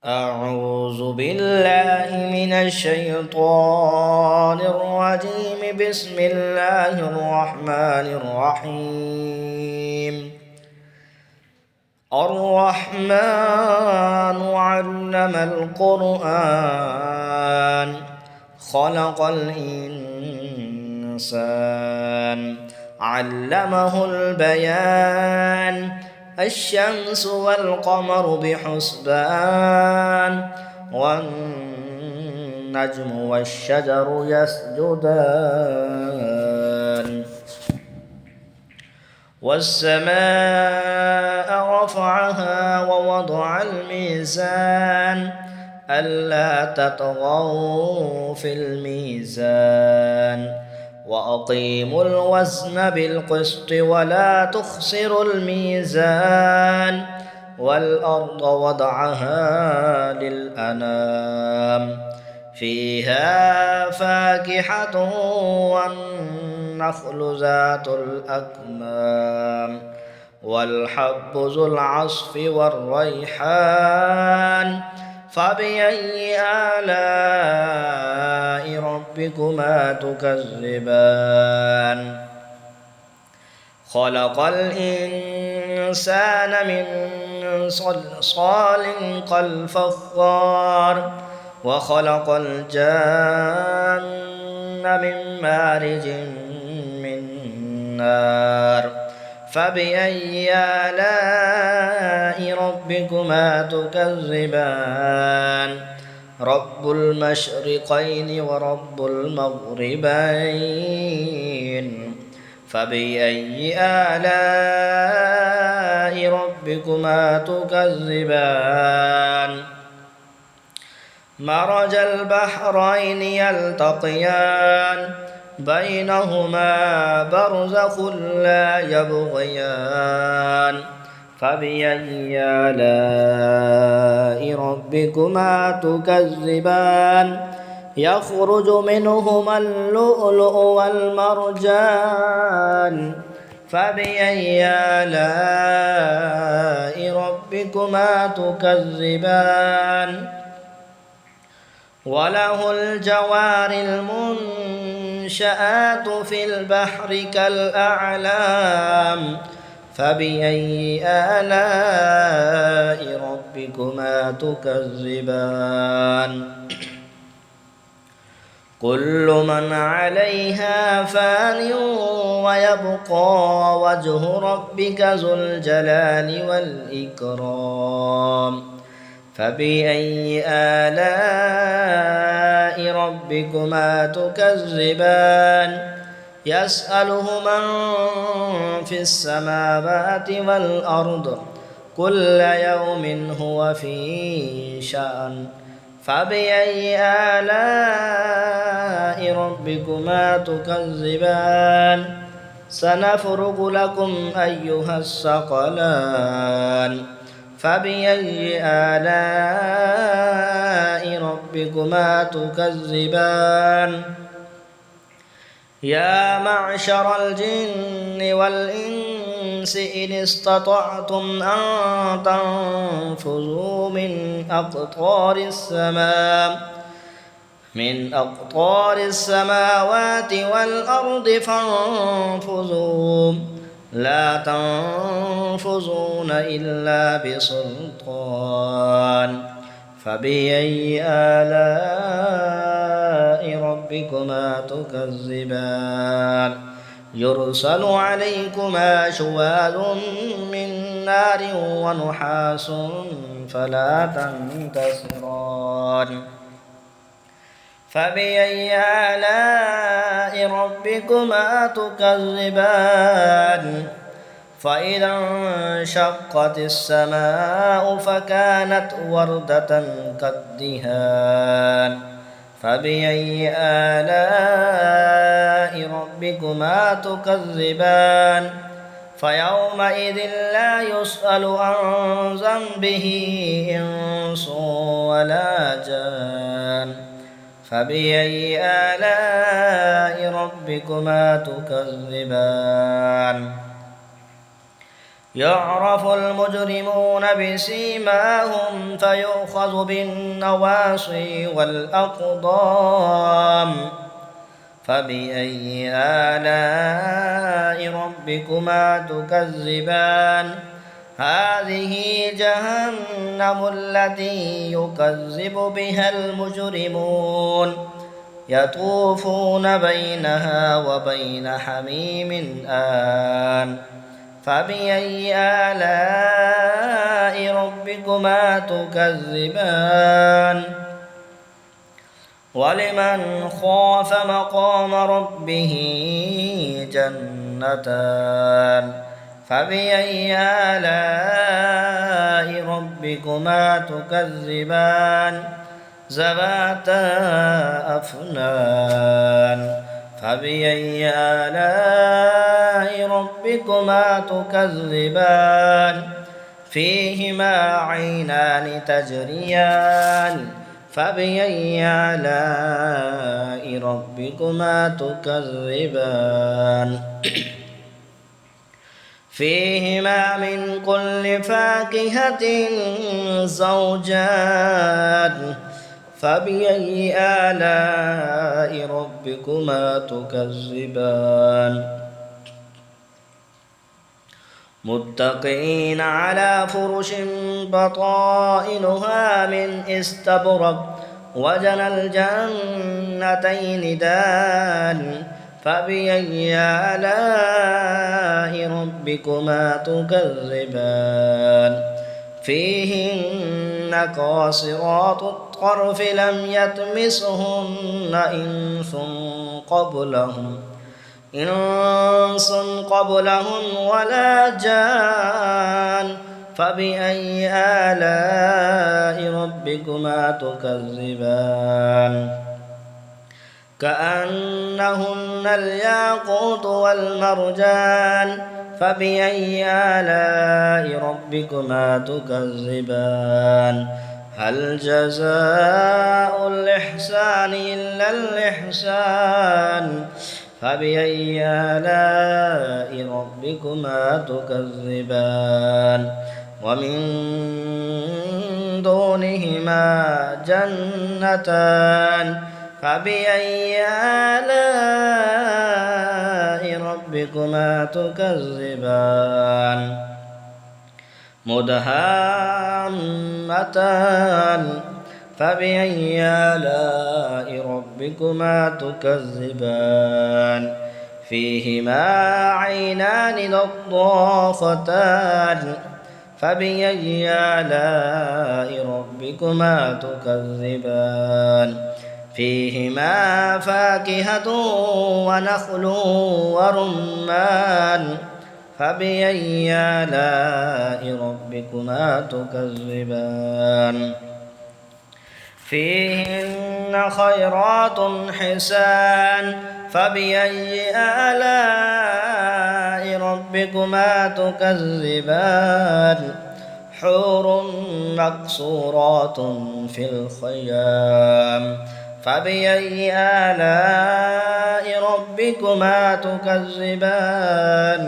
أعوذ بالله من الشيطان الرجيم. بسم الله الرحمن الرحيم. الرحمن علم القرآن خلق الإنسان علمه البيان. الشمس والقمر بحسبان والنجم والشجر يسجدان والسماء رفعها ووضع الميزان ألا تطغوا في الميزان وأقيموا الوزن بالقسط ولا تخسروا الميزان والأرض وضعها للأنام فيها فاكهة والنخل ذات الأكمام والحب ذو العصف والريحان فبأي آلاء ربكما تكذبان خلق الإنسان من صلصال كالفخار وخلق الجان من مارج من نار فبأي آلاء ربكما تكذبان رب المشرقين ورب المغربين فبأي آلاء ربكما تكذبان مرج البحرين يلتقيان بينهما برزخ لا يبغيان فبأي آلاء ربكما تكذبان يخرج منهما اللؤلؤ والمرجان فبأي آلاء ربكما تكذبان وله الجوار المنشآت في البحر كالأعلام فبأي آلاء ربكما تكذبان كل من عليها فان ويبقى وجه ربك ذو الجلال والإكرام فبأي آلاء ربكما تكذبان يسأله من في السماوات والأرض كل يوم هو في شأن فبأي آلاء ربكما تكذبان سنفرغ لكم أيها الثقلان فبأي آلاء ربكما تكذبان يا معشر الجن والإنس إن استطعتم أن تنفذوا من أقطار السماوات والأرض فانفذوا لا تنفذون إلا بسلطان فبأي آلاء ربكما تكذبان يرسل عليكما شواظ من نار ونحاس فلا تنتصران فبأي آلاء ربكما تكذبان فإذا انشقت السماء فكانت وردة كالدهان فبأي آلاء ربكما تكذبان فيومئذ لا يسأل عن ذنبه إنس ولا جان فبأي آلاء ربكما تكذبان يعرف المجرمون بسيماهم فيؤخذ بالنواصي والأقدام فبأي آلاء ربكما تكذبان هذه جهنم التي يكذب بها المجرمون يطوفون بينها وبين حميم آن فبأي آلاء ربكما تكذبان ولمن خاف مقام ربه جنتان فبأي آلاء ربكما تكذبان ذواتا أفنان فبأي آلاء ربكما تكذبان فيهما عينان تجريان فبأي آلاء ربكما تكذبان فيهما من كل فاكهة زوجان فبأي آلاء ربكما تكذبان متكئين على فرش بطائنها من استبرق وجنى الجنتين دان فبأي آلاء ربكما تكذبان فيهن قاصرات الطرف لم يطمسهن إنس قبلهم ولا جان فبأي آلاء ربكما تكذبان كأنهن الياقوت والمرجان فبأي آلاء ربكما تكذبان هل جزاء الإحسان إلا الإحسان فبأي آلاء ربكما تكذبان ومن دونهما جنتان فبأي آلاء ربكما تكذبان مدهامتان فبأي آلاء ربكما تكذبان فيهما عينان نضاختان فبأي آلاء ربكما تكذبان فيهما فاكهة ونخل ورمان فبأي آلاء ربكما تكذبان فيهن خيرات حسان فبأي آلاء ربكما تكذبان حور مقصورات في الخيام فبأي آلاء ربكما تكذبان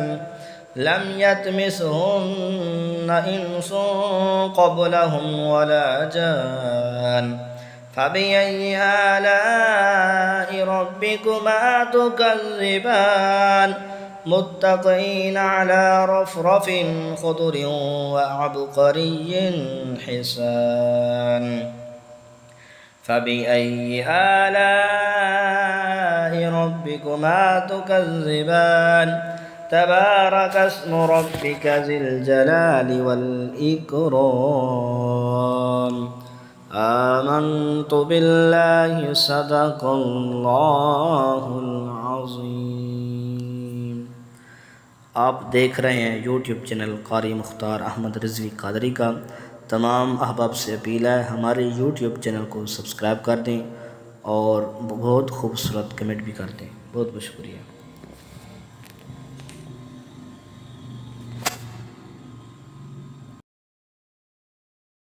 لم يطمثهن إنس قبلهم ولا جان فبأي آلاء ربكما تكذبان متكئين على رفرف خضر وعبقري حسان فبأي آلاء ربكما تكذبان تبارك اسم ربك ذي الجلال والإكرام آمنت بالله صدق الله العظीम। आप देख रहे हैं यूट्यूब चैनल कारी मुख्तार अहमद रिजवी कादरी का। तमाम अहबाब से अपील है हमारे यूट्यूब चैनल को सब्सक्राइब कर दें और बहुत खूबसूरत कमेंट भी कर दें। बहुत बहुत शुक्रिया।